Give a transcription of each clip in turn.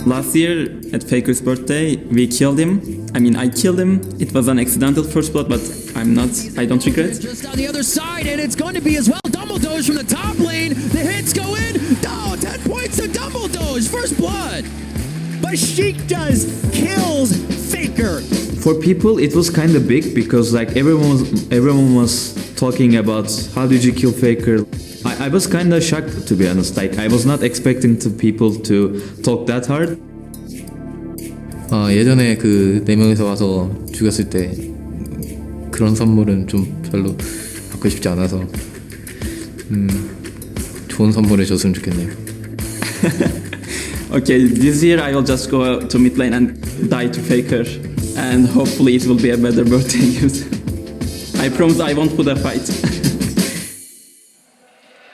Last year at Faker's birthday, we killed him. I mean, I killed him. It was an accidental first blood, but I don't regret. Just on the other side, and it's going to be as well. Dumbledoge from the top lane. The hits go in. Oh, 10 points to Dumbledoge. First blood. But Sheik does kills Faker. For people, it was kind of big because like everyone was talking about how did you kill Faker. I was kind of shocked, to be honest. Like I was not expecting people to talk that hard. 예전에 그 4명이서 와서 죽였을 때 그런 선물은 좀 별로 받고 싶지 않아서 좋은 선물을 줬으면 좋겠네요. Okay, this year I will just go to mid lane and die to Faker, and hopefully it will be a better birthday gift. I promise I won't put a fight.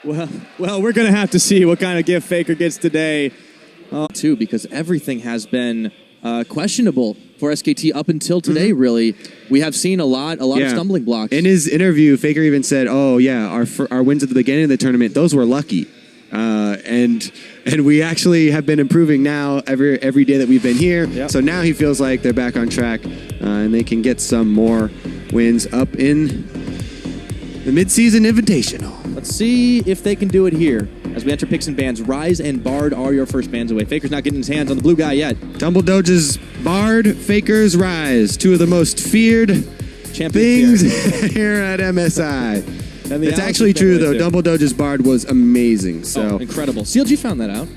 Well, we're going to have to see what kind of gift Faker gets today. Too, because everything has been questionable for SKT up until today, really. We have seen a lot of stumbling blocks. In his interview, Faker even said, oh, yeah, our wins at the beginning of the tournament, those were lucky. And we actually have been improving now every day that we've been here. Yep. So now he feels like they're back on track and they can get some more wins up in the Mid-Season Invitational. Let's see if they can do it here. As we enter picks and bans, Rise and Bard are your first bans away. Faker's not getting his hands on the blue guy yet. Dumbledoge's Bard, Faker's Rise. Two of the most feared things here at MSI. It's actually true, though. Dumbledoge's Bard was amazing. So incredible. CLG found that out.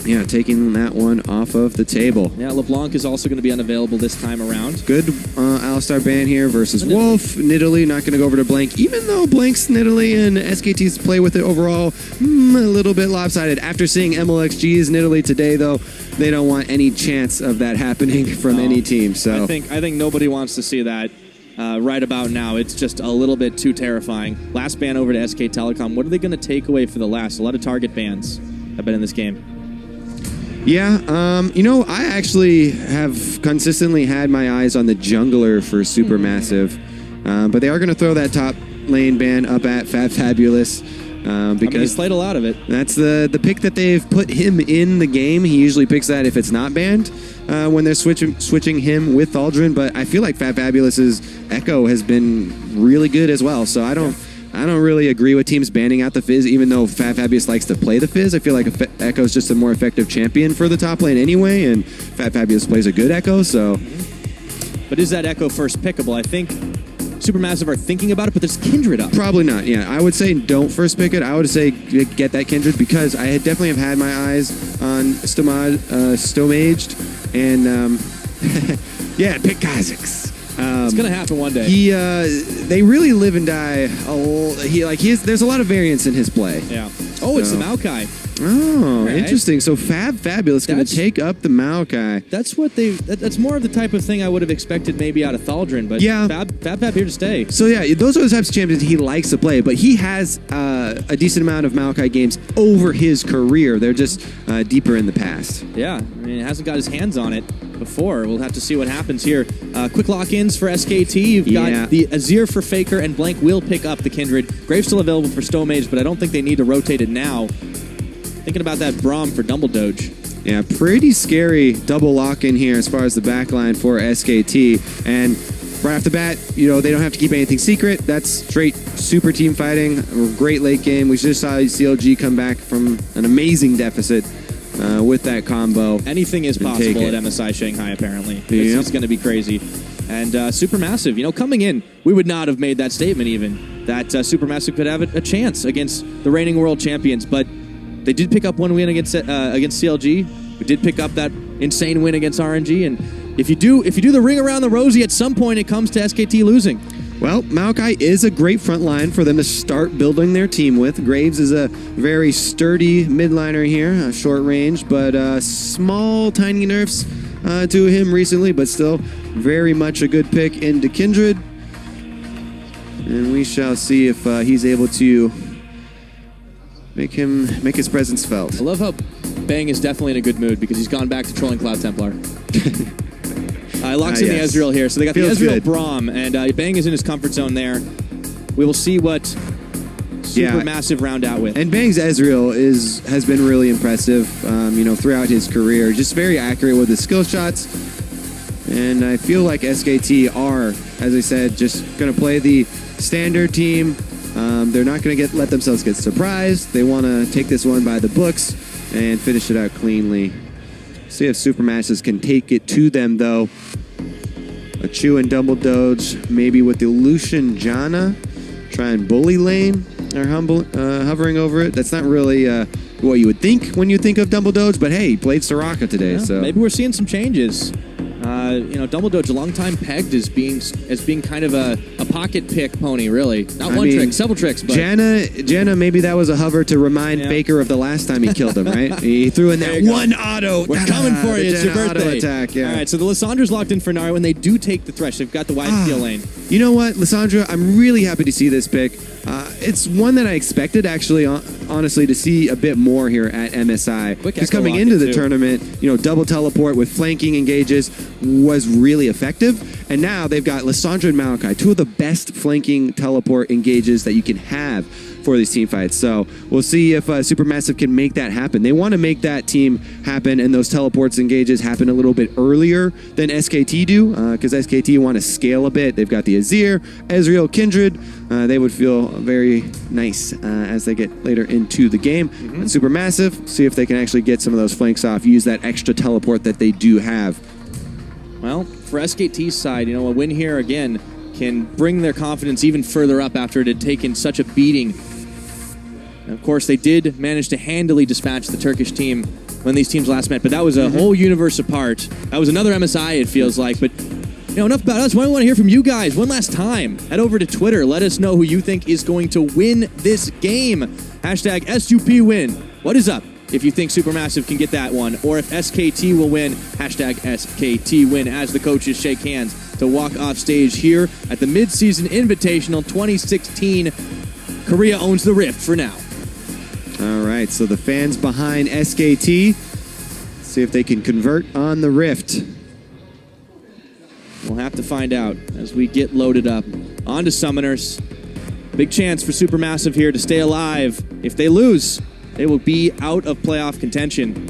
Yeah, taking that one off of the table. Yeah, LeBlanc is also going to be unavailable this time around. Good Alistar ban here versus Wolf. Nidalee not going to go over to Blank, even though Blank's Nidalee and SKT's play with it overall a little bit lopsided. After seeing MLXG's Nidalee today, though, they don't want any chance of that happening from any team. So I think nobody wants to see that. Right about now, it's just a little bit too terrifying. Last ban over to SK Telecom. What are they going to take away for the last? A lot of target bans have been in this game. Yeah, you know, I actually have consistently had my eyes on the jungler for Supermassive, but they are going to throw that top lane ban up at Fabulous. Because he played a lot of it. That's the pick that they've put him in the game. He usually picks that if it's not banned when they're switching him with Aldrin. But I feel like Fabulous's Echo has been really good as well. So I don't really agree with teams banning out the Fizz, even though Fabulous likes to play the Fizz. I feel like Echo is just a more effective champion for the top lane anyway, and Fabulous plays a good Echo. So, but is that Echo first pickable? I think Supermassive are thinking about it, but there's Kindred up. Probably not, yeah. I would say don't first pick it. I would say get that Kindred because I definitely have had my eyes on Stomaged, and yeah, pick KHA'ZIX. It's gonna happen one day. They really live and die. There's a lot of variance in his play. Yeah. Oh, it's the Maokai. Oh, interesting. So Fabulous going to take up the Maokai. That's what that's more of the type of thing I would have expected maybe out of Thaldrin, but yeah, Fab here to stay. So yeah, those are the types of champions he likes to play, but he has a decent amount of Maokai games over his career. They're just deeper in the past. Yeah, I mean, he hasn't got his hands on it before. We'll have to see what happens here. Quick lock-ins for SKT. You've got the Azir for Faker, and Blank will pick up the Kindred. Grave's still available for Stomage, but I don't think they need to rotate it now. Thinking about that Braum for Dumbledoge. Yeah, pretty scary double lock-in here as far as the backline for SKT. And right off the bat, you know, they don't have to keep anything secret. That's straight super team fighting. Great late game. We just saw CLG come back from an amazing deficit with that combo. Anything is possible at MSI Shanghai, apparently. It's going to be crazy. And Supermassive, you know, coming in, we would not have made that statement even, that Supermassive could have a chance against the reigning world champions, but they did pick up one win against CLG. We did pick up that insane win against RNG, and if you do the ring around the rosy, at some point it comes to SKT losing. Well, Maokai is a great front line for them to start building their team with. Graves is a very sturdy midliner here, short range, but small, tiny nerfs to him recently, but still very much a good pick into Kindred. And we shall see if he's able to make his presence felt. I love how Bang is definitely in a good mood because he's gone back to trolling Cloud Templar. Locks in the Ezreal here. So they got the Ezreal Braum, and Bang is in his comfort zone there. We will see what Supermassive round out with. And Bang's Ezreal has been really impressive, throughout his career. Just very accurate with his skill shots. And I feel like SKT are, as I said, just going to play the standard team. They're not going to let themselves get surprised. They want to take this one by the books and finish it out cleanly. See if Supermassive can take it to them, though. A Chu and Double Doge, maybe with the Lucian Janna. Try and bully lane. They're hovering over it. That's not really what you would think when you think of Double Doge, but hey, he played Soraka today, so maybe we're seeing some changes. Double Doge, a long time pegged as being kind of a pocket pick pony, really. Not one trick, several tricks. But Janna, maybe that was a hover to remind Faker of the last time he killed him, right? He threw in that one auto. We're coming for you. It's your birthday. Attack, yeah. All right, so the Lissandra's locked in for Naru, and they do take the Thresh. They've got the wide steel lane. You know what, Lissandra, I'm really happy to see this pick. It's one that I expected, actually, honestly, to see a bit more here at MSI. Because coming into the tournament, double teleport with flanking engages was really effective. And now they've got Lissandra and Maokai, two of the best flanking teleport engages that you can have for these team fights. So we'll see if Supermassive can make that happen. They want to make that team happen and those teleports engages happen a little bit earlier than SKT do, because SKT want to scale a bit. They've got the Azir, Ezreal, Kindred. They would feel very nice as they get later into the game. And Supermassive, see if they can actually get some of those flanks off, use that extra teleport that they do have. Well, for SKT's side, a win here again can bring their confidence even further up after it had taken such a beating. And of course, they did manage to handily dispatch the Turkish team when these teams last met, but that was a whole universe apart. That was another MSI, it feels like. But enough about us. I want to hear from you guys one last time. Head over to Twitter. Let us know who you think is going to win this game. Hashtag SUP win. What is up if you think Supermassive can get that one, or if SKT will win? Hashtag SKT win as the coaches shake hands to walk off stage here at the Mid-Season Invitational 2016. Korea owns the Rift for now. All right, so the fans behind SKT, see if they can convert on the Rift. We'll have to find out as we get loaded up. On to Summoners. Big chance for Supermassive here to stay alive. If they lose, they will be out of playoff contention.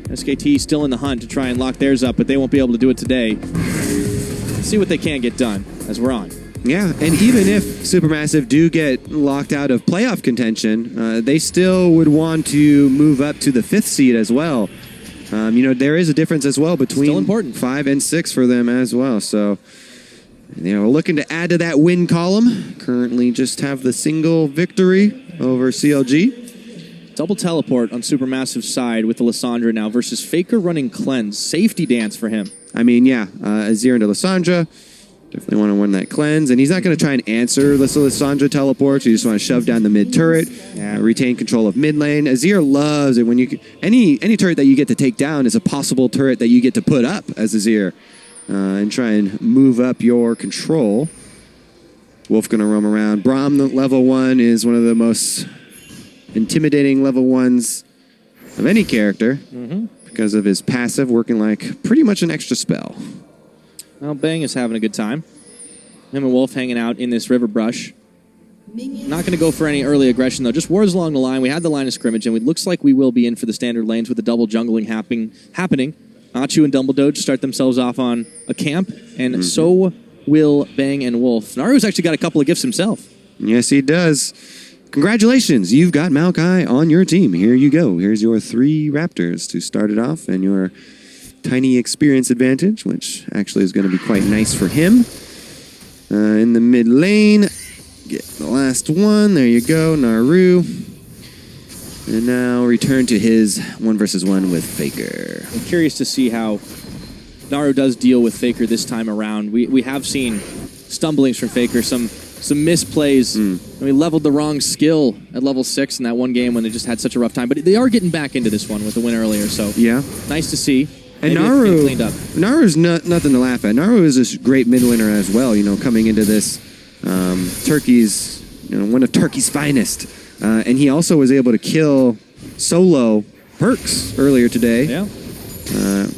SKT still in the hunt to try and lock theirs up, but they won't be able to do it today. Let's see what they can get done as we're on. Yeah, and even if Supermassive do get locked out of playoff contention, they still would want to move up to the 5th seed as well. There is a difference as well between 5 and 6 for them as well. So, we're looking to add to that win column. Currently just have the single victory over CLG. Double teleport on Supermassive's side with the Lissandra now versus Faker running cleanse. Safety dance for him. Azir into Lissandra. Definitely want to win that cleanse. And he's not going to try and answer the Lissandra teleports. You just want to shove down the mid turret, retain control of mid lane. Azir loves it when you any turret that you get to take down is a possible turret that you get to put up as Azir and try and move up your control. Wolf going to roam around. Braum, the level 1, is one of the most intimidating level 1s of any character because of his passive working like pretty much an extra spell. Well, Bang is having a good time. Him and Wolf hanging out in this river brush. Not going to go for any early aggression, though. Just wards along the line. We had the line of scrimmage, and it looks like we will be in for the standard lanes with the double jungling happening. Achu and Dumbledore start themselves off on a camp, and so will Bang and Wolf. Naru's actually got a couple of gifts himself. Yes, he does. Congratulations, you've got Maokai on your team. Here you go. Here's your 3 Raptors to start it off, and your tiny experience advantage, which actually is going to be quite nice for him. In the mid lane, get the last one. There you go, Naru. And now return to his 1v1 with Faker. I'm curious to see how Naru does deal with Faker this time around. We have seen stumblings from Faker, some misplays. And we leveled the wrong skill at level 6 in that one game when they just had such a rough time. But they are getting back into this one with the win earlier, so yeah, nice to see. And Naru's nothing to laugh at. Naru is this great mid winner as well, coming into this Turkey's, one of Turkey's finest. And he also was able to kill solo Perks earlier today. Yeah.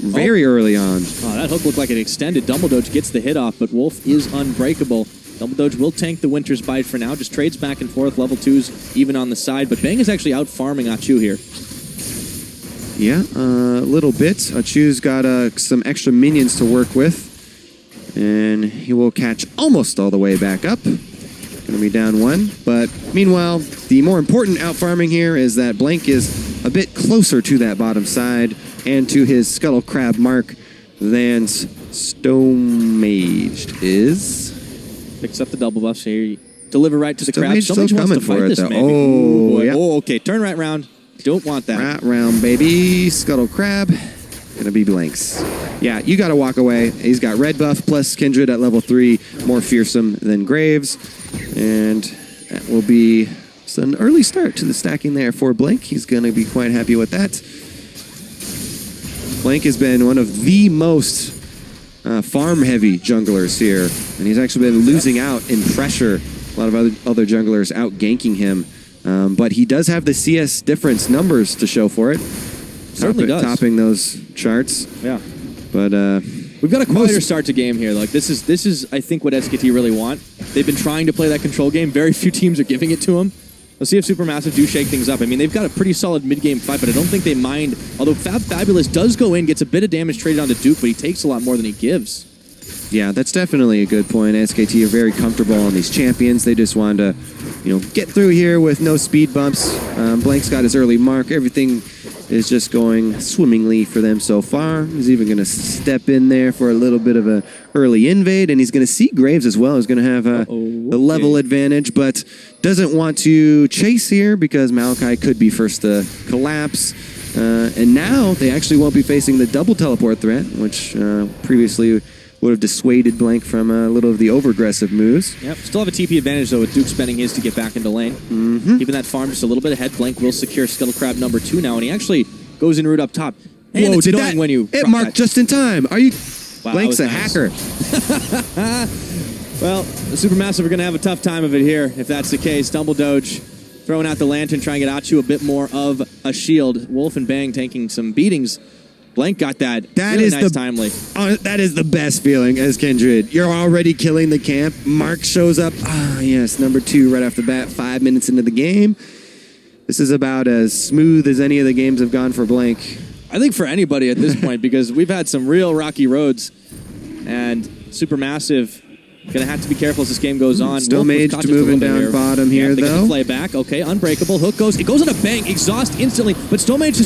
Very early on. Oh, that hook looked like it extended. Dumbledore gets the hit off, but Wolf is unbreakable. Double Doge will tank the Winter's Bite for now. Just trades back and forth. Level 2s even on the side. But Bang is actually out farming Achu here. Yeah, a little bit. Achu's got some extra minions to work with. And he will catch almost all the way back up. Gonna be down 1. But meanwhile, the more important out farming here is that Blank is a bit closer to that bottom side and to his Scuttle Crab mark than Stomaged is. Picks up the double buffs here. Deliver right to the crab. Stomaged still Stomaged wants coming to fight for it, this, though. maybe. Oh, Ooh, yeah. oh, okay. Turn right round. Don't want that. Right round, baby. Scuttle Crab. Gonna be Blanks. Yeah, you gotta walk away. He's got red buff plus Kindred at level 3. More fearsome than Graves. And that will be an early start to the stacking there for Blank. He's gonna be quite happy with that. Blank has been one of the most farm-heavy junglers here. And he's actually been losing out in pressure. A lot of other junglers out-ganking him. But he does have the CS difference numbers to show for it. Certainly does. Topping those charts. Yeah. But we've got a quieter start to game here. Like this is I think what SKT really want. They've been trying to play that control game. Very few teams are giving it to them. Let's see if Supermassive do shake things up. I mean, they've got a pretty solid mid-game fight, but I don't think they mind. Although Fabulous does go in, gets a bit of damage traded onto Duke, but he takes a lot more than he gives. yeah, that's definitely a good point. SKT are very comfortable on these champions. They just wanted to, get through here with no speed bumps. Blank's got his early mark. Everything is just going swimmingly for them so far. He's even going to step in there for a little bit of an early invade, and he's going to see Graves as well. He's going to have the level advantage, but doesn't want to chase here because Malachi could be first to collapse. And now they actually won't be facing the double teleport threat, which previously would have dissuaded Blank from a little of the over-aggressive moves. Yep. Still have a TP advantage, though, with Duke spending his to get back into lane. Keeping that farm just a little bit ahead. Blank will secure Scuttle Crab number 2 now, and he actually goes in route up top. And Whoa, it's did annoying that? When you it marked just in time. Are you? Wow, Blank's a nice. hacker. Well, the Supermassive are going to have a tough time of it here, if that's the case. Dumble Doge throwing out the lantern, trying to get Achu a bit more of a shield. Wolf and Bang taking some beatings. Blank got that. That really is nice timely. That is the best feeling as Kindred. You're already killing the camp. Mark shows up. Ah, yes, number 2 right off the bat, 5 minutes into the game. This is about as smooth as any of the games have gone for Blank. I think for anybody at this point, because we've had some real rocky roads, and Supermassive going to have to be careful as this game goes on. Still Wolf was Mage caught just a moving little bit down bottom here, they get though. the play back. Okay, unbreakable. Hook goes. It goes on a Bang. Exhaust instantly. But Stomage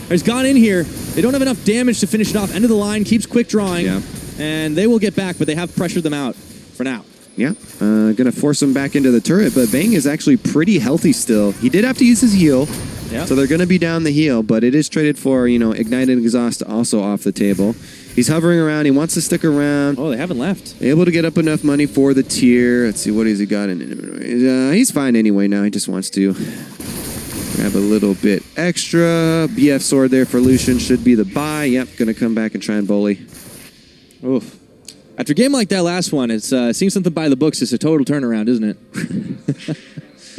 has gone in here. They don't have enough damage to finish it off. End of the line. Keeps quick drawing. Yeah. And they will get back, but they have pressured them out for now. Yeah, gonna force him back into the turret, but Bang is actually pretty healthy still. He did have to use his heal, so they're gonna be down the heal, but it is traded for, Ignite and Exhaust also off the table. He's hovering around, he wants to stick around. Oh, they haven't left. Able to get up enough money for the tier. Let's see, what has he got in inventory? He's fine anyway now, he just wants to grab a little bit extra. BF Sword there for Lucian should be the buy. Yep, gonna come back and try and bully. Oof. After a game like that last one, it's seeing something by the books is a total turnaround, isn't it?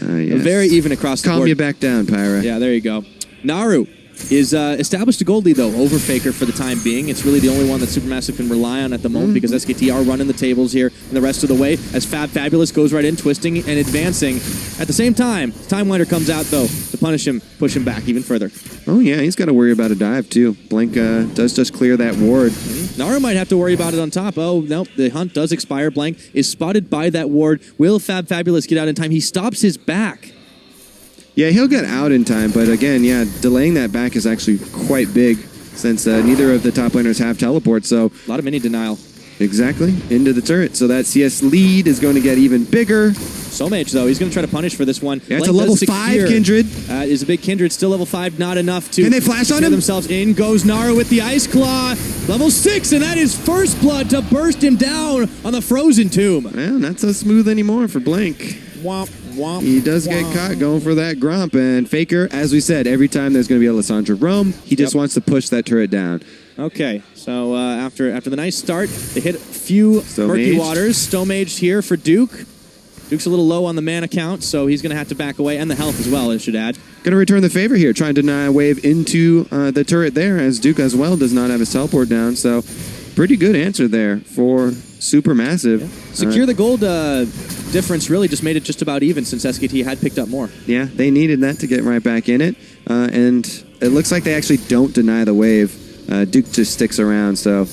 Yes. Very even across the board. Calm you back down, Pyra. Yeah, there you go. Naru is established a gold lead, though, over Faker for the time being. It's really the only one that Supermassive can rely on at the moment because SKT are running the tables here and the rest of the way as Fabulous goes right in, twisting and advancing. At the same time, Time Winder comes out, though, to punish him, push him back even further. Oh, yeah, he's got to worry about a dive, too. Blank does just clear that ward. Naru might have to worry about it on top. Oh, nope, the hunt does expire. Blank is spotted by that ward. Will Fabulous get out in time? He stops his back. Yeah, he'll get out in time, but again, delaying that back is actually quite big since neither of the top laners have teleport, so... A lot of mini denial. Exactly, into the turret. So that CS lead is going to get even bigger. Stomage, though, he's going to try to punish for this one. Yeah, it's a level 5 Kindred. Is a big Kindred, still level 5, not enough to... Can they flash on him? Themselves in goes Naru with the Ice Claw. Level 6, and that is first blood to burst him down on the Frozen Tomb. Well, not so smooth anymore for Blank. Womp, womp, He does get caught going for that Gromp, and Faker, as we said, every time there's going to be a Lissandra roam, he just wants to push that turret down. Okay, so after the nice start, they hit a few murky waters. Stomaged here for Duke. Duke's a little low on the mana count, so he's going to have to back away, and the health as well, I should add. Going to return the favor here, trying to deny a wave into the turret there, as Duke as well does not have his teleport down, so... pretty good answer there for Supermassive. Secure the gold difference really just made it just about even since SKT had picked up more. Yeah, they needed that to get right back in it. And it looks like they actually don't deny the wave. Duke just sticks around, so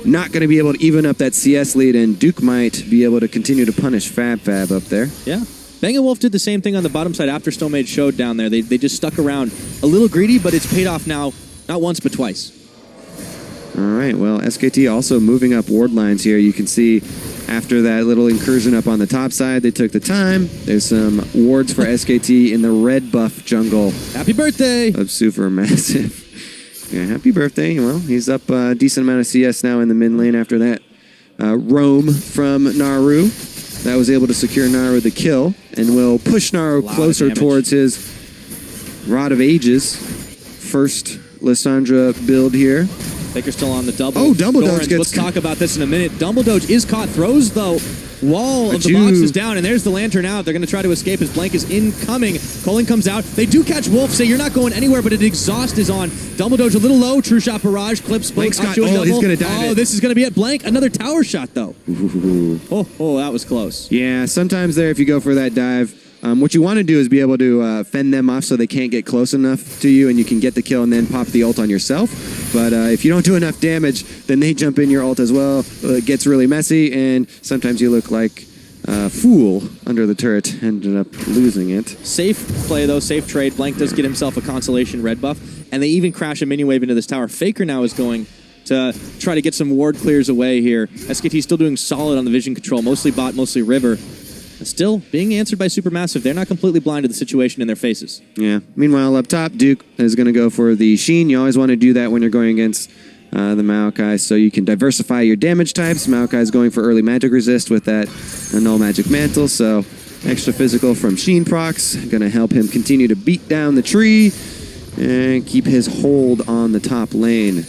not going to be able to even up that CS lead, and Duke might be able to continue to punish Fab up there. Yeah. Bang & Wolf did the same thing on the bottom side after Stomage showed down there. They just stuck around. A little greedy, but it's paid off now, not once, but twice. All right, well, SKT also moving up ward lines here. You can see after that little incursion up on the top side, they took the time. There's some wards for SKT in the red buff jungle. Happy birthday! Of Supermassive. Yeah, happy birthday. Well, he's up a decent amount of CS now in the mid lane after that roam from Naru. That was able to secure Naru the kill, and will push Naru closer towards his Rod of Ages. First Lissandra build here. Faker still on the double. Oh, Dumbledore gets... Let's talk about this in a minute. Dumbledore is caught. Throws, though. Wall of the box is down, and there's the Lantern out. They're going to try to escape as Blank is incoming. Colin comes out. They do catch Wolf. Say, you're not going anywhere, but an exhaust is on. Dumbledore's a little low. True shot barrage. Clips. Blank's got... Oh, he's going to die. Oh, this is going to be it. Blank. Another tower shot, though. Ooh. Oh, that was close. Yeah, sometimes there, if you go for that dive, what you want to do is be able to fend them off so they can't get close enough to you and you can get the kill and then pop the ult on yourself. But if you don't do enough damage, then they jump in your ult as well. It gets really messy, and sometimes you look like a fool under the turret. Ended up losing it. Safe play, though. Safe trade. Blank does get himself a consolation red buff, and they even crash a minion wave into this tower. Faker now is going to try to get some ward clears away here. SKT still doing solid on the vision control. Mostly bot, mostly river. Still being answered by Supermassive. They're not completely blind to the situation in their faces. Yeah. Meanwhile, up top, Duke is going to go for the Sheen. You always want to do that when you're going against the Maokai, so you can diversify your damage types. Maokai is going for early magic resist with that null magic mantle, so extra physical from Sheen procs. Going to help him continue to beat down the tree and keep his hold on the top lane.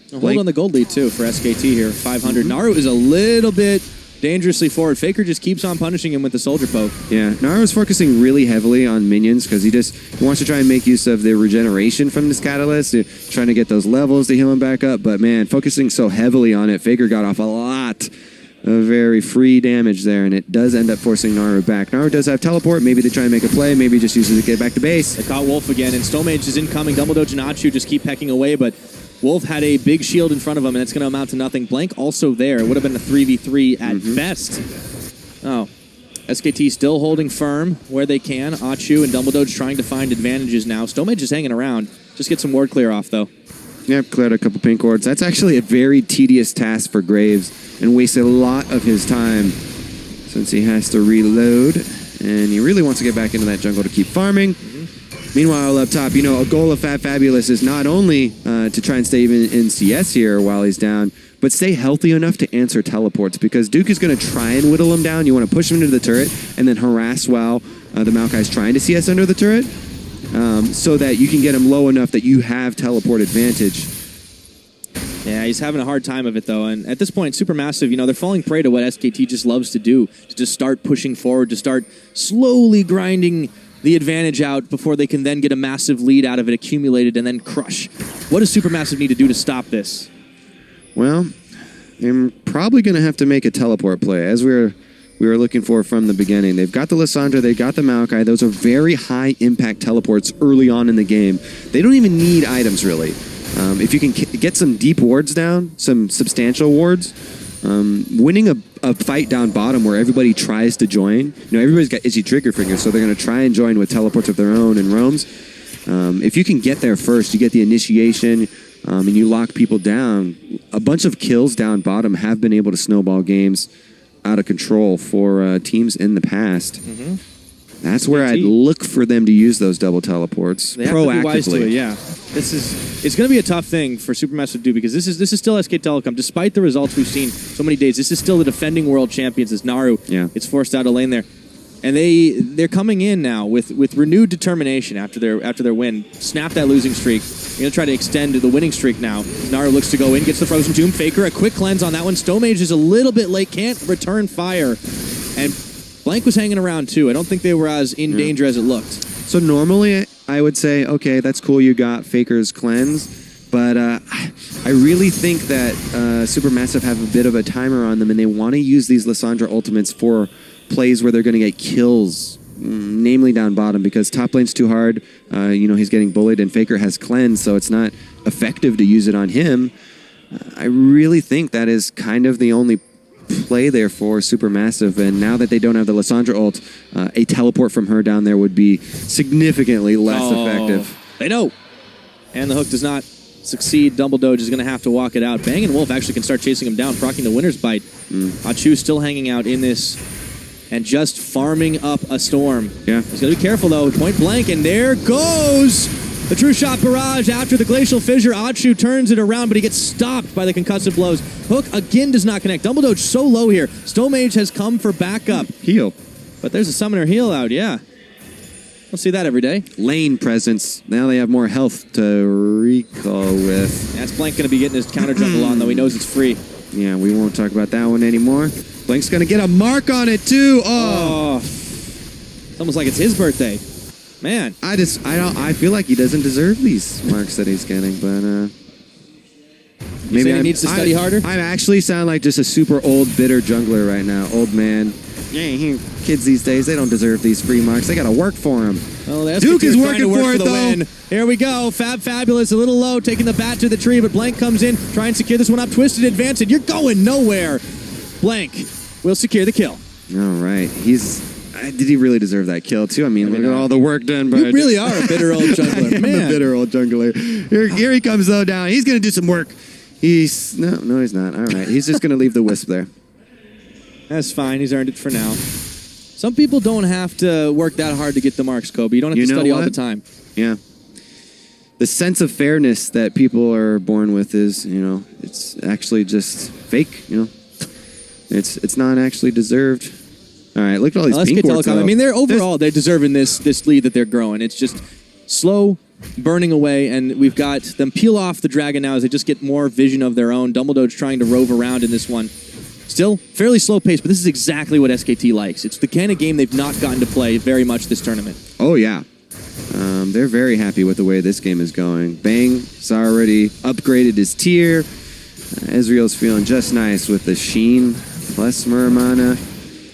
Hold on the gold lead, too, for SKT here. 500. Naru is a little bit dangerously forward. Faker just keeps on punishing him with the soldier poke. Yeah, Naru's focusing really heavily on minions because he wants to try and make use of the regeneration from this catalyst, trying to get those levels to heal him back up. But man, focusing so heavily on it, Faker got off a lot of very free damage there, and it does end up forcing Naru back. Naru does have teleport. Maybe they try and make a play. Maybe he just uses it to get back to base. They caught Wolf again, and Stomage is incoming. Dumbledore and Achu just keep pecking away, but Wolf had a big shield in front of him, and it's going to amount to nothing. Blank also there. It would have been a 3v3 at best. Oh. SKT still holding firm where they can. Achu and Dumbledore trying to find advantages now. Stomage is hanging around. Just get some ward clear off, though. Yep, cleared a couple pink wards. That's actually a very tedious task for Graves, and wasted a lot of his time since he has to reload, and he really wants to get back into that jungle to keep farming. Meanwhile, up top, you know, a goal of Fabulous is not only to try and stay even in CS here while he's down, but stay healthy enough to answer teleports, because Duke is going to try and whittle him down. You want to push him into the turret and then harass while the Maokai's trying to CS under the turret, so that you can get him low enough that you have teleport advantage. Yeah, he's having a hard time of it, though. And at this point, Supermassive, you know, they're falling prey to what SKT just loves to do, to just start pushing forward, to start slowly grinding the advantage out before they can then get a massive lead out of it accumulated and then crush. What does Supermassive need to do to stop this? Well, they're probably going to have to make a teleport play, as we were looking for from the beginning. They've got the Lissandra, they've got the Maokai. Those are very high impact teleports early on in the game. They don't even need items, really. If you can get some deep wards down, some substantial wards, winning a fight down bottom where everybody tries to join. You know, everybody's got itchy trigger fingers, so they're going to try and join with teleports of their own and roams. If you can get there first, you get the initiation, and you lock people down. A bunch of kills down bottom have been able to snowball games out of control for teams in the past. That's where I'd look for them to use those double teleports they have proactively. To be wise to it, yeah. It's going to be a tough thing for Supermassive to do, because this is still SK Telecom. Despite the results we've seen so many days, this is still the defending world champions as Naru. Yeah. It's forced out of lane there. And they're coming in now with renewed determination after their win. Snap that losing streak. They're going to try to extend the winning streak now. Naru looks to go in, gets the Frozen Tomb. Faker, a quick cleanse on that one. Stomage is a little bit late, can't return fire. And Blank was hanging around too. I don't think they were as in danger as it looked. So normally I would say, okay, that's cool, you got Faker's cleanse, but I really think that Supermassive have a bit of a timer on them, and they want to use these Lissandra ultimates for plays where they're going to get kills, namely down bottom, because top lane's too hard. He's getting bullied, and Faker has cleanse, so it's not effective to use it on him. I really think that is kind of the only play there for Supermassive, and now that they don't have the Lissandra ult, a teleport from her down there would be significantly less effective. They know. And the hook does not succeed. Dumbledore is going to have to walk it out. Bang and Wolf actually can start chasing him down, procking the winner's bite. Achu still hanging out in this and just farming up a storm. Yeah. He's going to be careful, though. Point blank, and there goes the True Shot Barrage after the Glacial Fissure. Achu turns it around, but he gets stopped by the concussive blows. Hook again does not connect. Dumbledore so low here. Stowmage has come for backup. Heal. But there's a summoner heal out, yeah. We'll see that every day. Lane presence. Now they have more health to recall with. That's Blank going to be getting his counter jungle on, though. He knows it's free. Yeah, we won't talk about that one anymore. Blank's going to get a mark on it, too. Oh. It's almost like it's his birthday. Man. I feel like he doesn't deserve these marks that he's getting, but maybe he needs to study harder? I actually sound like just a super old, bitter jungler right now. Old man. Yeah, kids these days, they don't deserve these free marks. They got to work for them. Oh, Duke is working for it, the though. Win. Here we go. Fabulous, a little low, taking the bat to the tree, but Blank comes in, try and secure this one up. Twisted advance, and you're going nowhere. Blank will secure the kill. All right. Did he really deserve that kill, too? I mean, look at all the work done. You really are a bitter old jungler. Man. A bitter old jungler. Here he comes, though, down. He's going to do some work. No, he's not. All right. He's just going to leave the wisp there. That's fine. He's earned it for now. Some people don't have to work that hard to get the marks, Kobe. You don't have to study all the time. Yeah. The sense of fairness that people are born with is, it's actually just fake, It's not actually deserved. All right, look at all these pink wards. I mean, they're deserving this lead that they're growing. It's just slow burning away, and we've got them peel off the dragon now as they just get more vision of their own. Dumbledore's trying to rove around in this one. Still fairly slow pace, but this is exactly what SKT likes. It's the kind of game they've not gotten to play very much this tournament. Oh, yeah. They're very happy with the way this game is going. Bang's already upgraded his tier. Ezreal's feeling just nice with the Sheen plus Muramana.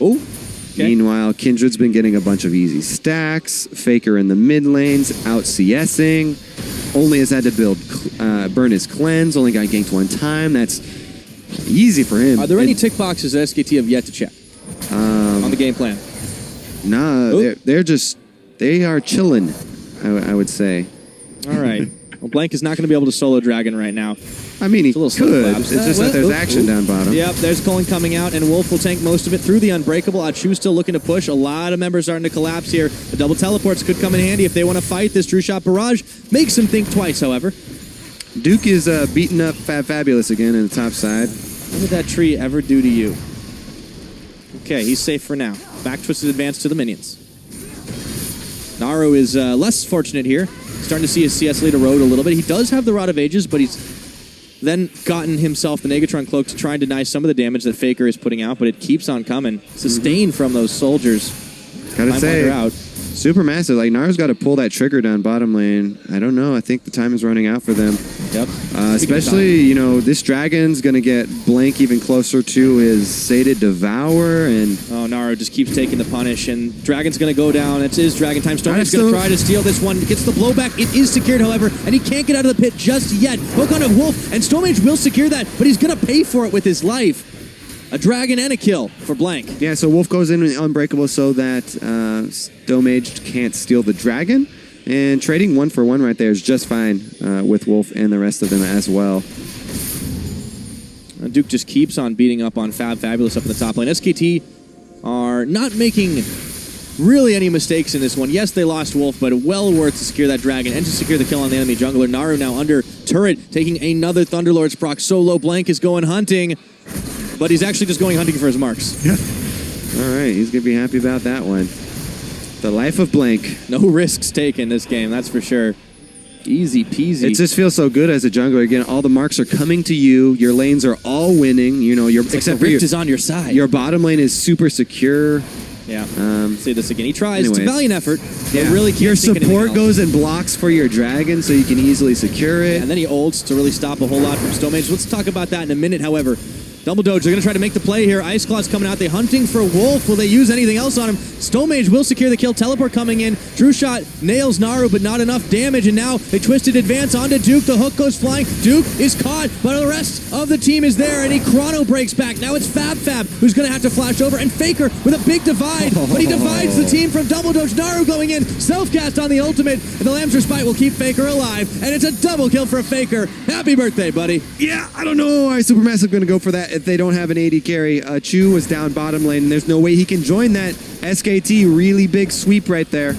Oh, okay. Meanwhile, Kindred's been getting a bunch of easy stacks. Faker in the mid lanes, out CSing. Only has had to burn his cleanse. Only got ganked one time. That's easy for him. Are there any tick boxes that SKT have yet to check on the game plan? Nah, they are chilling, I would say. All right. Well, Blank is not going to be able to solo Dragon right now. I mean, he could. It's just that there's action down bottom. Yep, there's Cullen coming out, and Wolf will tank most of it through the Unbreakable. Achu still looking to push. A lot of members starting to collapse here. The double teleports could come in handy if they want to fight this True Shot Barrage. Makes them think twice, however. Duke is beating up Fabulous again in the top side. What did that tree ever do to you? Okay, he's safe for now. Back twisted advance to the minions. Naru is less fortunate here. Starting to see his CS lead erode a little bit. He does have the Rod of Ages, but he's then gotten himself the Negatron Cloak to try and deny some of the damage that Faker is putting out, but it keeps on coming. Sustain from those soldiers. Gotta say, Supermassive. Like, Naru's got to pull that trigger down bottom lane. I don't know. I think the time is running out for them. Yep. Especially, this Dragon's going to get Blank even closer to his Sated Devour. And Naru just keeps taking the punish, and Dragon's going to go down. It's his Dragon time. Stone's going to try to steal this one. Gets the blowback. It is secured, however, and he can't get out of the pit just yet. Hook on a Wolf, and Stonehenge will secure that, but he's going to pay for it with his life. A Dragon and a kill for Blank. Yeah, so Wolf goes in with Unbreakable so that Stomage can't steal the Dragon. And trading 1-for-1 right there is just fine with Wolf and the rest of them as well. Duke just keeps on beating up on Fabulous up in the top lane. SKT are not making really any mistakes in this one. Yes, they lost Wolf, but well worth to secure that Dragon and to secure the kill on the enemy jungler. Naru now under turret, taking another Thunderlord's proc. Solo Blank is going hunting. But he's actually just going hunting for his marks. Yeah. All right, he's going to be happy about that one. The life of Blank. No risks taken this game, that's for sure. Easy peasy. It just feels so good as a jungler. Again, all the marks are coming to you. Your lanes are all winning. Except the rift is on your side. Your bottom lane is super secure. Yeah. See this again. He tries. It's a anyways. valiant effort. Yeah. But really can't Your think anything support else. goes and blocks for your dragon, so you can easily secure it. And then he ults to really stop a whole lot from Stomage. Let's talk about that in a minute, however. Double Doge, they're going to try to make the play here. Ice Claw's coming out. They're hunting for Wolf. Will they use anything else on him? Stomage will secure the kill. Teleport coming in. True Shot nails Naru, but not enough damage. And now they twisted advance onto Duke. The hook goes flying. Duke is caught, but the rest of the team is there, and he chrono breaks back. Now it's Fab who's going to have to flash over, and Faker with a big divide, but he divides the team from Double Doge. Naru going in. Self-cast on the ultimate, and the Lamb's Respite will keep Faker alive, and it's a double kill for Faker. Happy birthday, buddy. Yeah, I don't know why Supermassive going to go for that if they don't have an AD carry. Chu was down bottom lane, and there's no way he can join that SKT really big sweep right there.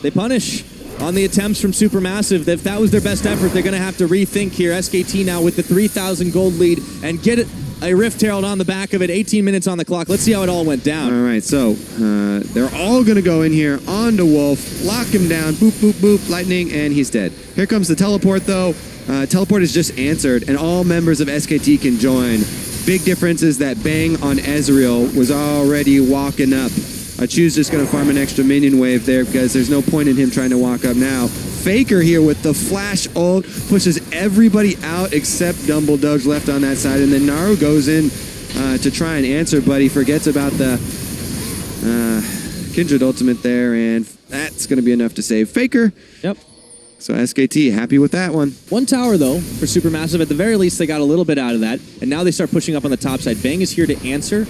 They punish on the attempts from Supermassive. If that was their best effort, they're going to have to rethink here. SKT now with the 3,000 gold lead and get it. A Rift Herald on the back of it, 18 minutes on the clock. Let's see how it all went down. All right, so they're all going to go in here onto Wolf, lock him down, boop, boop, boop, lightning, and he's dead. Here comes the teleport, though. Teleport is just answered, and all members of SKT can join. Big difference is that Bang on Ezreal was already walking up. Chu's just going to farm an extra minion wave there because there's no point in him trying to walk up now. Faker here with the flash ult pushes everybody out except Dumble Doge left on that side, and then Naru goes in to try and answer, but he forgets about the Kindred ultimate there, and that's going to be enough to save Faker. Yep. So SKT happy with that one. One tower, though, for Supermassive. At the very least, they got a little bit out of that, and now they start pushing up on the top side. Bang is here to answer.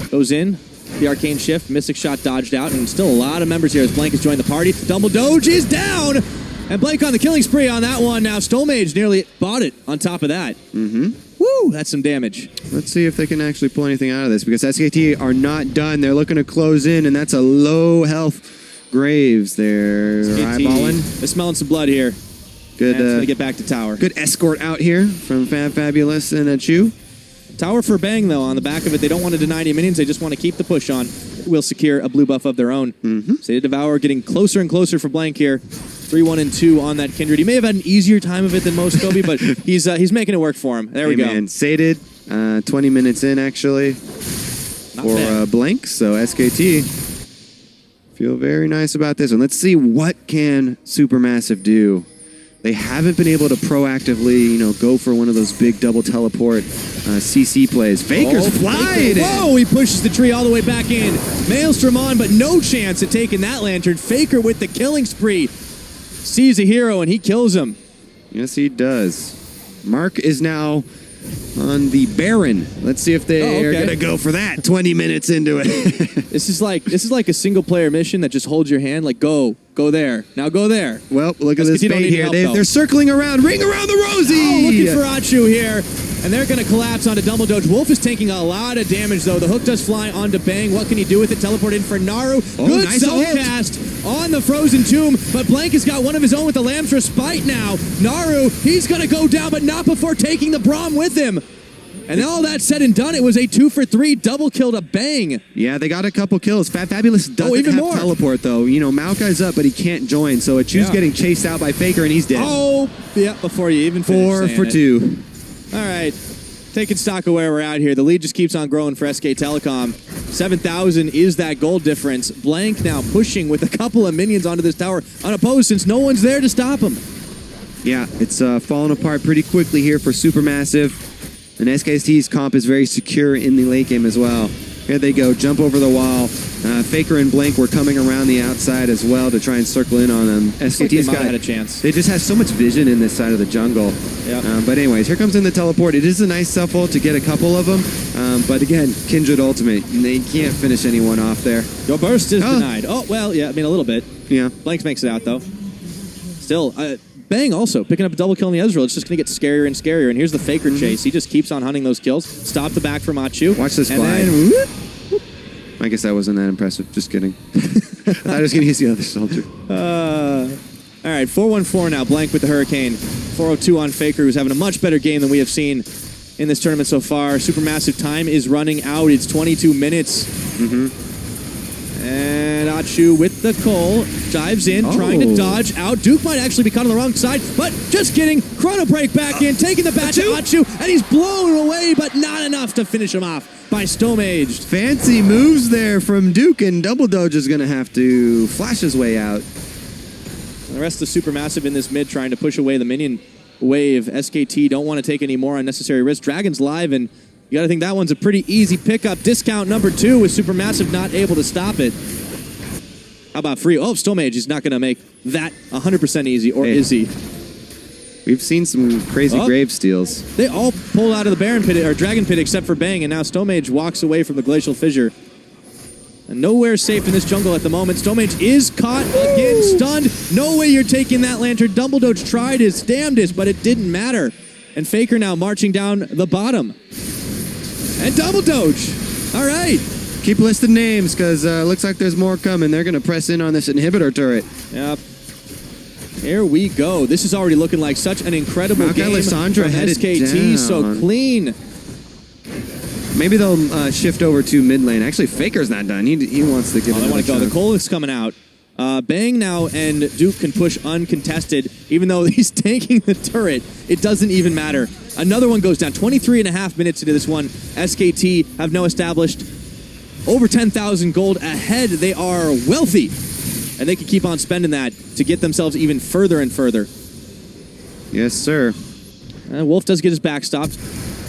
Goes in. The Arcane Shift. Mystic Shot dodged out, and still a lot of members here as Blank has joined the party. Dumble Doge is down! And Blake on the killing spree on that one. Now Stomage nearly bought it on top of that. Mm-hmm. Woo, that's some damage. Let's see if they can actually pull anything out of this, because SKT are not done. They're looking to close in, and that's a low health Graves. They're eyeballing. They're smelling some blood here. Good. And it's going to get back to tower. Good escort out here from Fabulous and Chu. Tower for Bang, though, on the back of it. They don't want to deny any minions. They just want to keep the push on. Will secure a blue buff of their own. State of Devour getting closer and closer for Blank here. 3-1 and 2 on that Kindred. He may have had an easier time of it than most, Kobe, but he's making it work for him. There we go. Man, sated. 20 minutes in, actually, for Blank. So SKT feel very nice about this one. Let's see what can Supermassive do. They haven't been able to proactively, go for one of those big double teleport CC plays. Faker's flying. Whoa, he pushes the tree all the way back in. Maelstrom on, but no chance at taking that lantern. Faker with the killing spree. Sees a hero and he kills him. Yes, he does. Mark is now on the Baron. Let's see if they are going to go for that 20 minutes into it. This is like a single player mission that just holds your hand, like go there. Now go there. Well, look at this bait here. They're circling around. Ring around the Rosie. Oh, looking for Achu here. And they're going to collapse onto Dumble Doge. Wolf is taking a lot of damage, though. The hook does fly onto Bang. What can he do with it? Teleport in for Naru. Good nice self-cast on the Frozen Tomb. But Blank has got one of his own with the Lamb's Respite now. Naru, he's going to go down, but not before taking the Braum with him. And all that said and done, it was a 2-for-3 double kill to Bang. Yeah, they got a couple kills. Fabulous doesn't have teleport, though. Maokai's up, but he can't join. So Achu's getting chased out by Faker, and he's dead. Oh, yeah, before you even finish 4 for 2. All right. Taking stock of where we're at here. The lead just keeps on growing for SK Telecom. 7,000 is that goal difference. Blank now pushing with a couple of minions onto this tower unopposed since no one's there to stop him. Yeah, it's falling apart pretty quickly here for Supermassive. And SKT's comp is very secure in the late game as well. Here they go, jump over the wall. Faker and Blank were coming around the outside as well to try and circle in on them. SKT's got a chance. They just have so much vision in this side of the jungle. Yep. But anyways, here comes in the teleport. It is a nice shuffle to get a couple of them. But again, Kindred ultimate. They can't finish anyone off there. Your burst is denied. Oh, well, yeah, I mean, a little bit. Yeah. Blanks makes it out, though. Still, Bang also picking up a double kill on the Ezreal. It's just going to get scarier and scarier. And here's the Faker chase. He just keeps on hunting those kills. Stop the back from Achu. Watch this and fly. Then, whoop. I guess that wasn't that impressive. Just kidding. I was going to use the other soldier. All right, 4-1-4 now. Blank with the Hurricane. 4-0-2 on Faker, who's having a much better game than we have seen in this tournament so far. Supermassive time is running out. It's 22 minutes. And Achu with the Cole, dives in, trying to dodge out. Duke might actually be caught on the wrong side, but just kidding. Chrono Break back in, taking the bat to Achu, and he's blown away, but not enough to finish him off by Stomaged. Fancy moves there from Duke, and Double Doge is going to have to flash his way out. The rest of the Supermassive in this mid trying to push away the minion wave. SKT don't want to take any more unnecessary risks. Dragon's live, and you got to think that one's a pretty easy pickup. Discount number 2 with Supermassive not able to stop it. How about free? Oh, Stomage is not going to make that 100% easy, or is he? We've seen some crazy grave steals. They all pull out of the Baron Pit, or Dragon Pit, except for Bang, and now Stomage walks away from the Glacial Fissure. And nowhere safe in this jungle at the moment. Stomage is caught again, stunned. No way you're taking that Lantern. Dumbledore tried his damnedest, but it didn't matter. And Faker now marching down the bottom. And Double Doge. All right. Keep listing names, because looks like there's more coming. They're going to press in on this inhibitor turret. Yep. Here we go. This is already looking like such an incredible game Alessandra from headed SKT. down. So clean. Maybe they'll shift over to mid lane. Actually, Faker's not done. He wants to give Oh, they want to go. The Cole is coming out. Bang now, and Duke can push uncontested. Even though he's tanking the turret, it doesn't even matter. Another one goes down. 23.5 minutes into this one. SKT have now established over 10,000 gold ahead. They are wealthy, and they can keep on spending that to get themselves even further and further. Yes, sir. Wolf does get his back stopped.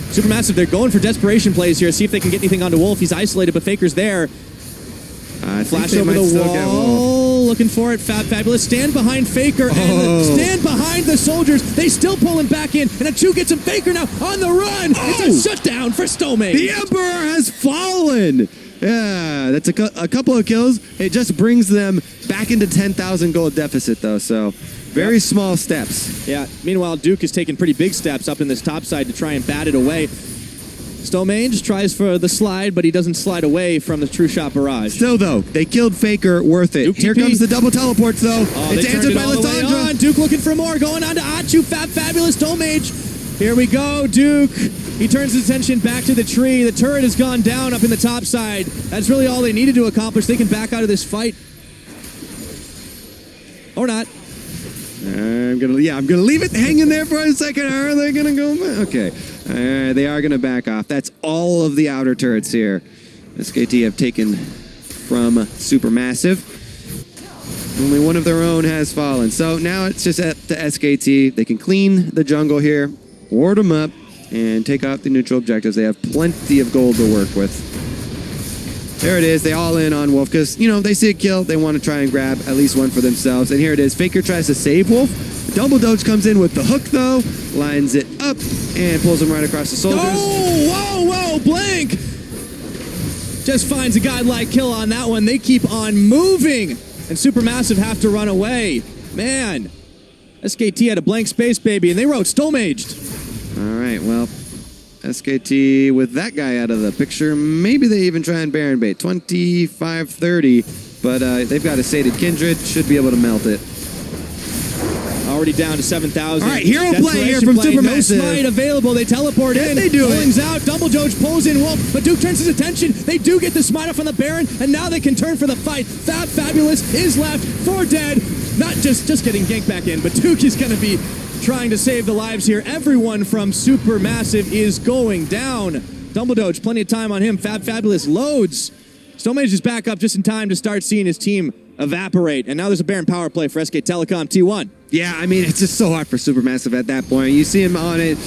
Supermassive, they're going for desperation plays here. See if they can get anything onto Wolf. He's isolated, but Faker's there. Flash over the wall. Looking for it. Fabulous. Stand behind Faker and stand behind the soldiers. They still pulling back in. And Achu gets him. Faker now on the run. It's a shutdown for Stomage. The Emperor has fallen. Yeah, that's a couple of kills. It just brings them back into 10,000 gold deficit, though. So very small steps. Yeah. Meanwhile, Duke is taking pretty big steps up in this top side to try and bat it away. Stomage tries for the slide, but he doesn't slide away from the True Shot Barrage. Still, though, they killed Faker. Worth it. Duke Here TP. comes the double teleports, though. It's answered by Lissandra. Duke looking for more. Going on to Achu. Fabulous Stomage. Here we go. Duke. He turns his attention back to the tree. The turret has gone down up in the top side. That's really all they needed to accomplish. They can back out of this fight. Or not. I'm gonna leave it hanging there for a second. Are they gonna go back? Okay, they are gonna back off. That's all of the outer turrets here. SKT have taken from Supermassive. Only one of their own has fallen. So now it's just at the SKT. They can clean the jungle here, ward them up, and take out the neutral objectives. They have plenty of gold to work with. There it is. They all in on Wolf because, they see a kill. They want to try and grab at least one for themselves. And here it is. Faker tries to save Wolf. Double Doge comes in with the hook, though. Lines it up and pulls him right across the soldiers. Oh, whoa, Blank! Just finds a godlike kill on that one. They keep on moving. And Supermassive have to run away. Man, SKT had a blank space, baby, and they wrote Stomaged. All right, well, SKT with that guy out of the picture. Maybe they even try and Baron bait. 25-30, but they've got a sated Kindred. Should be able to melt it. Already down to 7,000. All right, hero play here from Supermassive. No smite available. They teleport in. They do Pulling's out. Double Doge pulls in Wolf, but Duke turns his attention. They do get the smite off on the Baron, and now they can turn for the fight. Fabulous is left for dead. Not just getting ganked back in, but Duke is going to be trying to save the lives here. Everyone from Supermassive is going down. Double Doge, plenty of time on him. Fabulous loads. Stomage is back up just in time to start seeing his team evaporate. And now there's a Baron power play for SK Telecom T1. Yeah, I mean, it's just so hard for Supermassive at that point. You see him on it.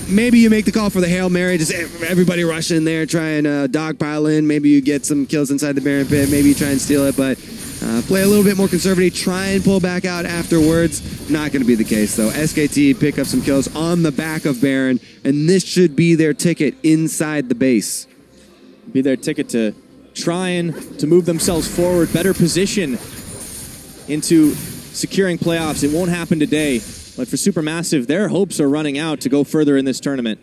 Maybe you make the call for the Hail Mary. Just everybody rush in there, try and dogpile in. Maybe you get some kills inside the Baron pit. Maybe you try and steal it, but play a little bit more conservative. Try and pull back out afterwards. Not going to be the case, though. SKT pick up some kills on the back of Baron, and this should be their ticket inside the base. Be their ticket to trying to move themselves forward, better position into securing playoffs. It won't happen today, but for Supermassive, their hopes are running out to go further in this tournament.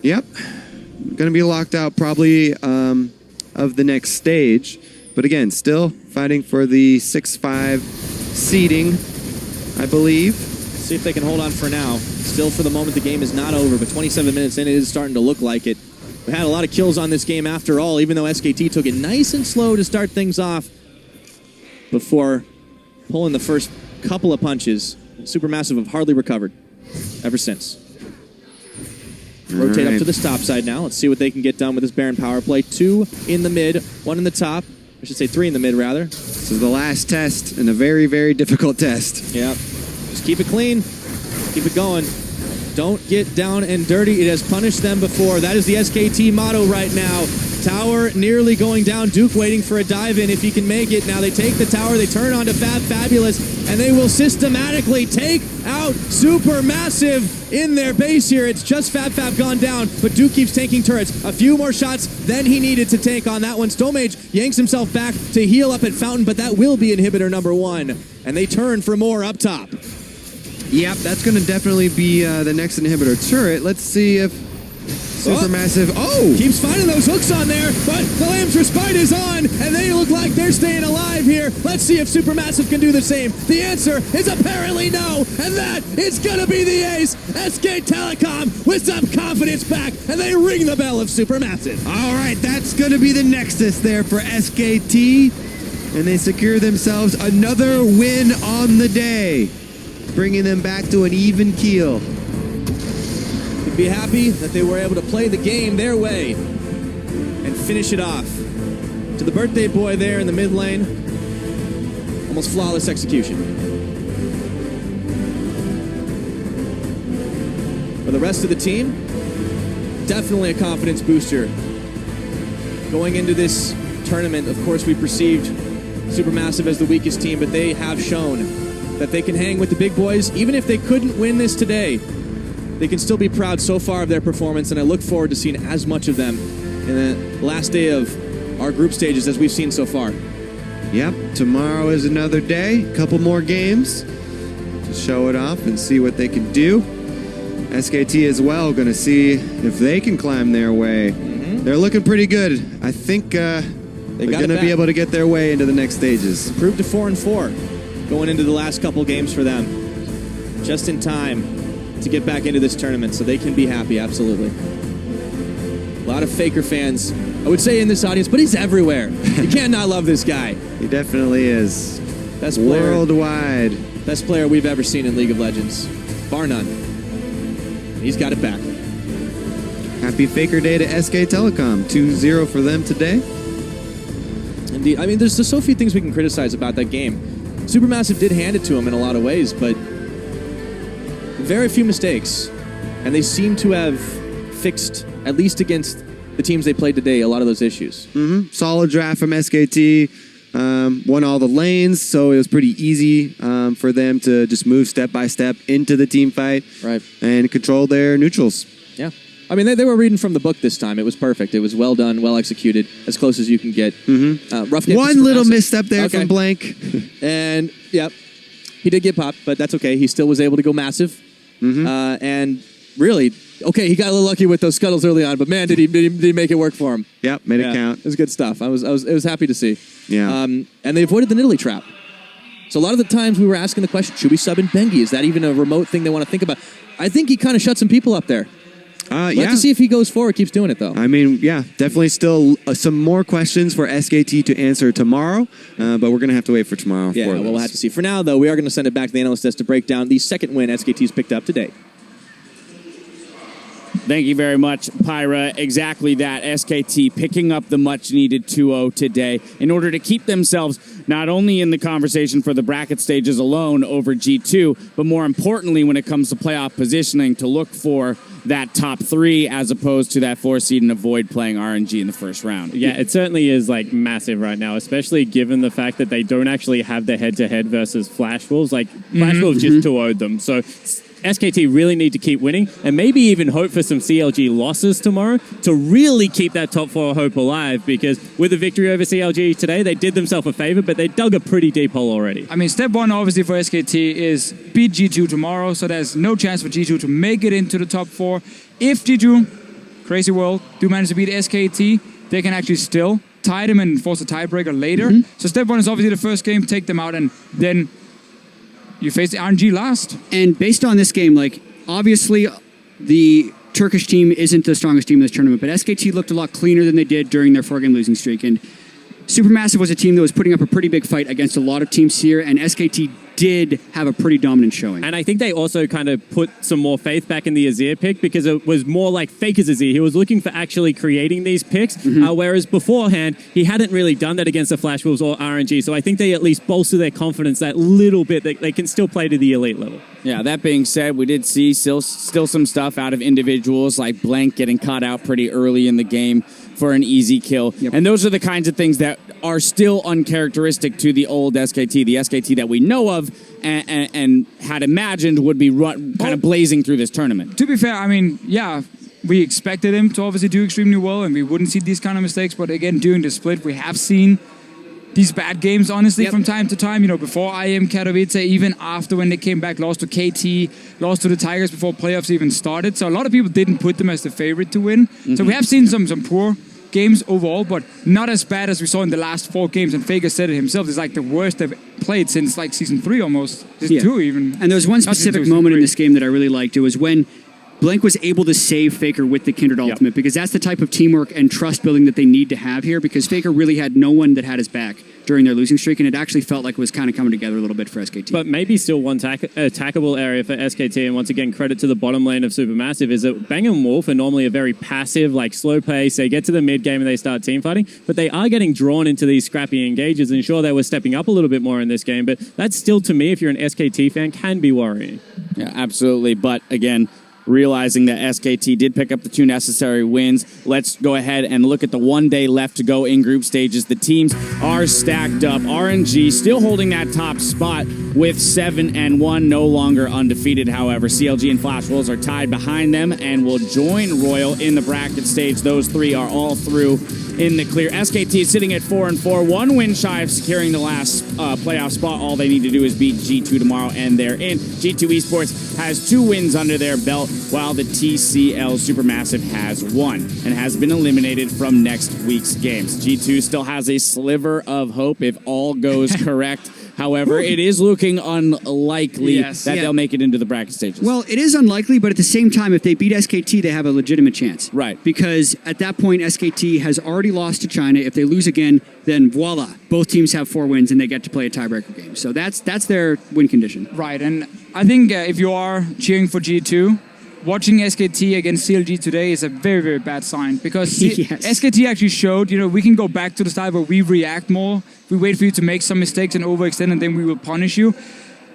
Yep. Going to be locked out probably of the next stage. But again, still fighting for the 6-5 seeding, I believe. See if they can hold on for now. Still, for the moment, the game is not over, but 27 minutes in, it is starting to look like it. We had a lot of kills on this game after all, even though SKT took it nice and slow to start things off before pulling the first couple of punches. Supermassive have hardly recovered ever since. Rotate up to this top side now. Let's see what they can get done with this Baron power play. 2 in the mid, 1 in the top. I should say 3 in the mid, rather. This is the last test, and a very, very difficult test. Yep. Just keep it clean. Keep it going. Don't get down and dirty. It has punished them before. That is the SKT motto right now. Tower nearly going down. Duke waiting for a dive in if he can make it. Now they take the tower. They turn on to Fabulous, and they will systematically take out Supermassive in their base here. It's just Fab gone down, but Duke keeps taking turrets. A few more shots than he needed to take on that one. Stomage yanks himself back to heal up at Fountain, but that will be inhibitor number 1. And they turn for more up top. Yep, that's going to definitely be the next inhibitor turret. Let's see if Supermassive... Oh! Keeps finding those hooks on there, but the Lamb's Respite is on, and they look like they're staying alive here. Let's see if Supermassive can do the same. The answer is apparently no, and that is going to be the ace. SK Telecom with some confidence back, and they ring the bell of Supermassive. All right, that's going to be the nexus there for SKT, and they secure themselves another win on the day, bringing them back to an even keel. Be happy that they were able to play the game their way and finish it off. To the birthday boy there in the mid lane, almost flawless execution. For the rest of the team, definitely a confidence booster. Going into this tournament, of course, we perceived Supermassive as the weakest team, but they have shown that they can hang with the big boys. Even if they couldn't win this today, they can still be proud so far of their performance, and I look forward to seeing as much of them in the last day of our group stages as we've seen so far. Yep, tomorrow is another day. A couple more games to show it off and see what they can do. SKT as well, going to see if they can climb their way. They're looking pretty good. I think they're going to be able to get their way into the next stages. Improved to 4-4 going into the last couple games for them. Just in time to get back into this tournament, so they can be happy, absolutely. A lot of Faker fans, I would say, in this audience, but he's everywhere. You can't not love this guy. He definitely is. Best player, worldwide. Best player we've ever seen in League of Legends, bar none. He's got it back. Happy Faker Day to SK Telecom. 2-0 for them today. Indeed. I mean, there's so few things we can criticize about that game. Supermassive did hand it to him in a lot of ways, but very few mistakes, and they seem to have fixed, at least against the teams they played today, a lot of those issues. Solid draft from SKT. Won all the lanes, so it was pretty easy for them to just move step by step into the team fight, right, and control their neutrals. Yeah. I mean, they were reading from the book this time. It was perfect. It was well done, well executed, as close as you can get. Rough One little misstep there from Blank. And, yep, he did get popped, but that's okay. He still was able to go massive. And really, okay, he got a little lucky with those scuttles early on, but man, did he make it work for him? Yep, made it count. It was good stuff. It was happy to see. Yeah. And they avoided the Nidalee trap. So a lot of the times we were asking the question, should we sub in Bengi? Is that even a remote thing they want to think about? I think he kind of shut some people up there. We'll have to see if he goes forward, keeps doing it, though. I mean, yeah, definitely still some more questions for SKT to answer tomorrow, but we're going to have to wait for tomorrow. Yeah, we'll have to see. For now, though, we are going to send it back to the analyst desk to break down the second win SKT's picked up today. Thank you very much, Pyra. Exactly that. SKT picking up the much-needed 2-0 today in order to keep themselves not only in the conversation for the bracket stages alone over G2, but more importantly when it comes to playoff positioning to look for that top 3 as opposed to that 4 seed and avoid playing RNG in the first round. Yeah, it certainly is like massive right now, especially given the fact that they don't actually have the head-to-head versus Flash Wolves. Like, Flash Wolves just 2-0'd them. So SKT really need to keep winning and maybe even hope for some CLG losses tomorrow to really keep that top 4 hope alive, because with a victory over CLG today, they did themselves a favor, but they dug a pretty deep hole already. I mean, step 1 obviously for SKT is beat G2 tomorrow, so there's no chance for G2 to make it into the top 4. If G2, crazy world, do manage to beat SKT, they can actually still tie them and force a tiebreaker later. So step 1 is obviously the first game, take them out, and then you face the RNG last. And based on this game, like, obviously the Turkish team isn't the strongest team in this tournament, but SKT looked a lot cleaner than they did during their 4-game losing streak. And Supermassive was a team that was putting up a pretty big fight against a lot of teams here, and SKT did have a pretty dominant showing. And I think they also kind of put some more faith back in the Azir pick because it was more like Faker's Azir. He was looking for actually creating these picks, whereas beforehand, he hadn't really done that against the Flash Wolves or RNG. So I think they at least bolster their confidence that little bit that they can still play to the elite level. Yeah, that being said, we did see still some stuff out of individuals like Blank getting caught out pretty early in the game for an easy kill. Yep. And those are the kinds of things that are still uncharacteristic to the old SKT, the SKT that we know of and had imagined would be kind of blazing through this tournament. To be fair, I mean, yeah, we expected him to obviously do extremely well, and we wouldn't see these kind of mistakes. But again, during the split, we have seen these bad games, honestly, from time to time. You know, before IM Katowice, even after when they came back, lost to KT, lost to the Tigers before playoffs even started. So a lot of people didn't put them as the favorite to win. So we have seen some poor games overall, but not as bad as we saw in the last 4 games. And Faker said it himself, it's like the worst they've played since like Season 3 almost. Season 2 even. And there was one specific moment in this game that I really liked. It was when Blank was able to save Faker with the Kindred ultimate, because that's the type of teamwork and trust building that they need to have here, because Faker really had no one that had his back during their losing streak, and it actually felt like it was kind of coming together a little bit for SKT. But maybe still one attackable area for SKT, and once again, credit to the bottom lane of Supermassive, is that Bang and Wolf are normally a very passive, like slow pace. They get to the mid game and they start team fighting, but they are getting drawn into these scrappy engages, and sure, they were stepping up a little bit more in this game, but that's still, to me, if you're an SKT fan, can be worrying. Yeah, absolutely. But again, realizing that SKT did pick up the 2 necessary wins, let's go ahead and look at the 1 day left to go in group stages. The teams are stacked up. RNG still holding that top spot with 7-1, no longer undefeated. However, CLG and Flash Wolves are tied behind them and will join Royal in the bracket stage. Those 3 are all through in the clear. SKT is sitting at 4-4, 1 win shy of securing the last playoff spot. All they need to do is beat G2 tomorrow, and they're in. G2 Esports has 2 wins under their belt, while the TCL Supermassive has 1 and has been eliminated from next week's games. G2 still has a sliver of hope if all goes correct. However, it is looking unlikely that they'll make it into the bracket stages. Well, it is unlikely, but at the same time, if they beat SKT, they have a legitimate chance. Right. Because at that point, SKT has already lost to China. If they lose again, then voila, both teams have 4 wins and they get to play a tiebreaker game. So that's their win condition. Right, and I think if you are cheering for G2, watching SKT against CLG today is a very, very bad sign, because SKT actually showed, we can go back to the style where we react more. We wait for you to make some mistakes and overextend, and then we will punish you.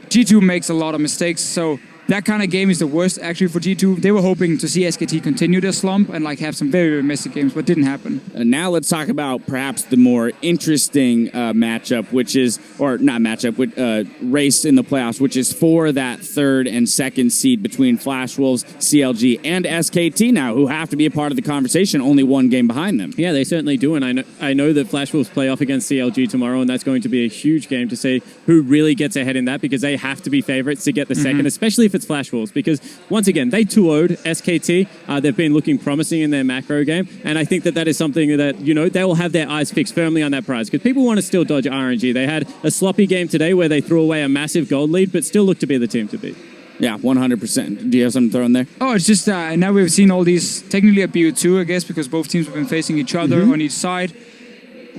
G2 makes a lot of mistakes, so that kind of game is the worst actually for G2. They were hoping to see SKT continue their slump and have some very, very messy games, but didn't happen. Now let's talk about perhaps the more interesting matchup, which is, or not matchup, race in the playoffs, which is for that 3rd and 2nd seed between Flash Wolves, CLG, and SKT now, who have to be a part of the conversation, only 1 game behind them. Yeah, they certainly do, and I know that Flash Wolves play off against CLG tomorrow, and that's going to be a huge game to see who really gets ahead in that, because they have to be favorites to get the second, especially if it's Flash Wolves, because once again, they 2-0'd SKT. They've been looking promising in their macro game, and I think that is something that, they will have their eyes fixed firmly on that prize, because people want to still dodge RNG. They had a sloppy game today where they threw away a massive gold lead, but still look to be the team to beat. Yeah, 100%. Do you have something to throw in there? Oh, it's just now we've seen all these, technically a BO2, I guess, because both teams have been facing each other on each side.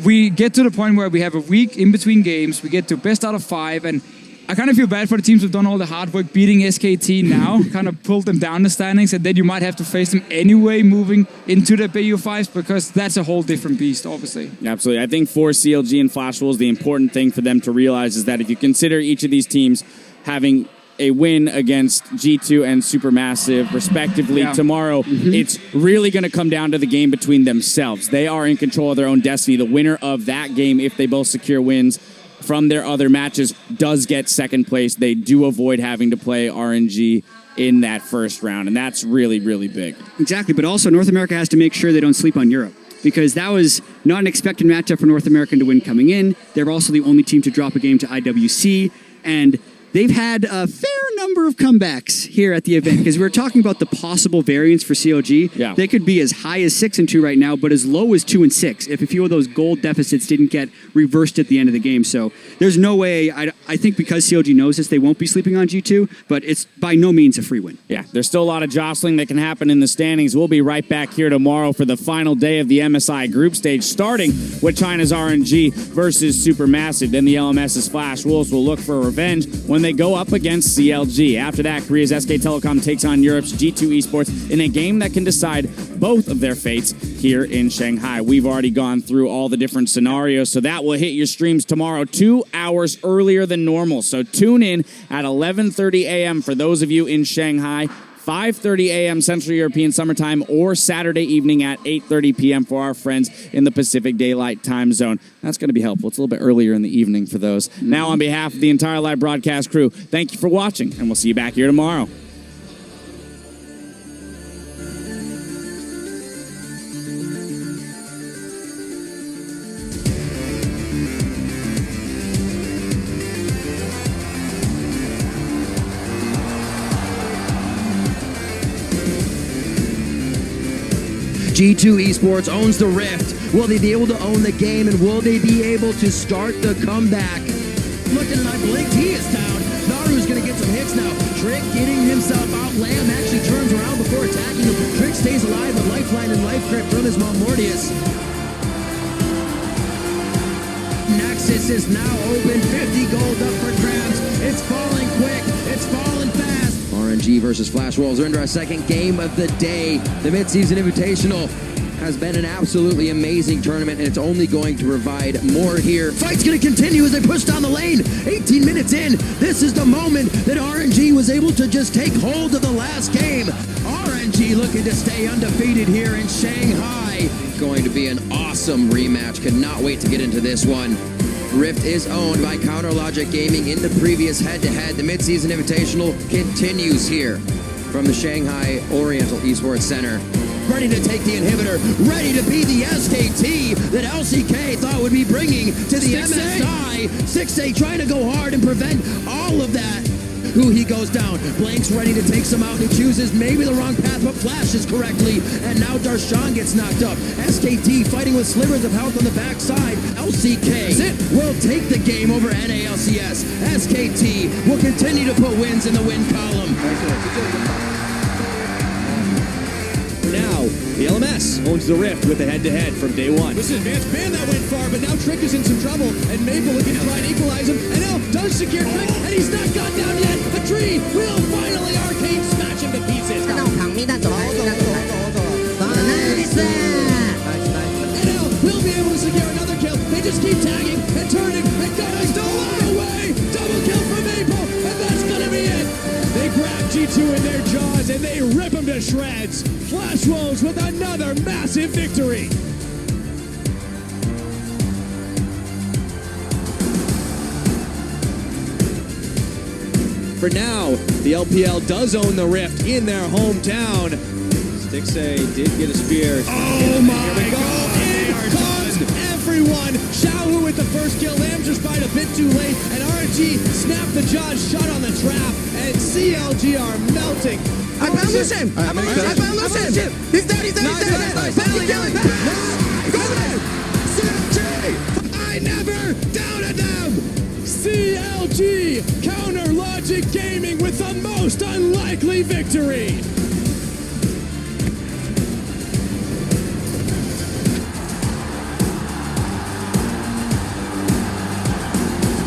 We get to the point where we have a week in between games. We get to best out of 5, and I kind of feel bad for the teams who've done all the hard work beating SKT now, kind of pulled them down the standings, and then you might have to face them anyway moving into the BO5s, because that's a whole different beast, obviously. Absolutely. I think for CLG and Flash Wolves, the important thing for them to realize is that if you consider each of these teams having a win against G2 and Supermassive, respectively, tomorrow, it's really going to come down to the game between themselves. They are in control of their own destiny. The winner of that game, if they both secure wins from their other matches, does get 2nd place. They do avoid having to play RNG in that first round, and that's really, really big. Exactly, but also North America has to make sure they don't sleep on Europe, because that was not an expected matchup for North America to win coming in. They're also the only team to drop a game to IWC, and they've had a fair number of comebacks here at the event because we were talking about the possible variance for CLG. Yeah. They could be as high as 6-2 right now, but as low as 2-6 if a few of those gold deficits didn't get reversed at the end of the game. So there's no way. I think because CLG knows this, they won't be sleeping on G2, but it's by no means a free win. Yeah, there's still a lot of jostling that can happen in the standings. We'll be right back here tomorrow for the final day of the MSI group stage, starting with China's RNG versus Supermassive. Then the LMS's Flash Wolves will look for revenge when they go up against CLG. After that, Korea's SK Telecom takes on Europe's G2 Esports in a game that can decide both of their fates here in Shanghai. We've already gone through all the different scenarios, so that will hit your streams tomorrow 2 hours earlier than normal. So tune in at 11:30 a.m. for those of you in Shanghai, 5:30 a.m. Central European Summer Time, or Saturday evening at 8:30 p.m. for our friends in the Pacific Daylight Time Zone. That's going to be helpful. It's a little bit earlier in the evening for those. Now, on behalf of the entire live broadcast crew, thank you for watching, and we'll see you back here tomorrow. G2 Esports owns the Rift. Will they be able to own the game, and will they be able to start the comeback? Looking, and I blinked, he is down. Naru's going to get some hits now. Trick getting himself out. Lamb actually turns around before attacking him. Trick stays alive with lifeline and life grip from his mom Mortius. Nexus is now open. 50 gold up for grabs. It's falling quick. It's falling fast. RNG versus Flash Wolves are into our second game of the day. The Mid-Season Invitational has been an absolutely amazing tournament, and it's only going to provide more here. Fight's going to continue as they push down the lane. 18 minutes in, this is the moment that RNG was able to just take hold of the last game. RNG looking to stay undefeated here in Shanghai. Going to be an awesome rematch. Could not wait to get into this one. Rift is owned by Counter Logic Gaming in the previous head-to-head. The Mid-Season Invitational continues here from the Shanghai Oriental Sports Center. Ready to take the inhibitor, ready to be the SKT that LCK thought would be bringing to the MSI. 6A trying to go hard and prevent all of that. Who he goes down. Blank's ready to take some out, and he chooses maybe the wrong path, but flashes correctly. And now Darshan gets knocked up. SKT fighting with slivers of health on the backside. LCK will take the game over NA LCS. SKT will continue to put wins in the win column. Now, the LMS owns the Rift with a head-to-head from day one. This is Advanced Band that went far, but now Trick is in some trouble, and Maple looking to try and equalize him, and now does secure Trick, and he's not gone down yet. A tree will finally Arcane smash him to pieces. And now we'll be able to secure another kill. They just keep tagging and turning and going away. Double kill from Maple, and that's gonna be it. They grab G2 in their jaws and they rip him to shreds. Flash Wolves with another massive victory. For now, the LPL does own the Rift in their hometown. Stixay did get a spear. Oh my god! In comes everyone! Xiaohu with the first kill. Lamb just fight a bit too late, and RNG snapped the jaws shut on the trap, and CLG are melting. I found Lucien! I found Lucien! He's dead! He's dead! Finally kill him! Go there! CLG! I never doubted them! CLG, Counter Logic Gaming with the most unlikely victory!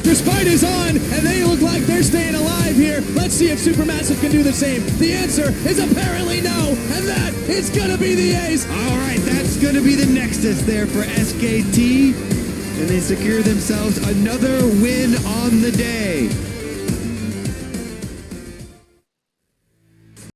This fight is on, and they look like they're staying alive here. Let's see if Supermassive can do the same. The answer is apparently no, and that is gonna be the ace. All right, that's going to be the Nexus there for SKT, and they secure themselves another win on the day.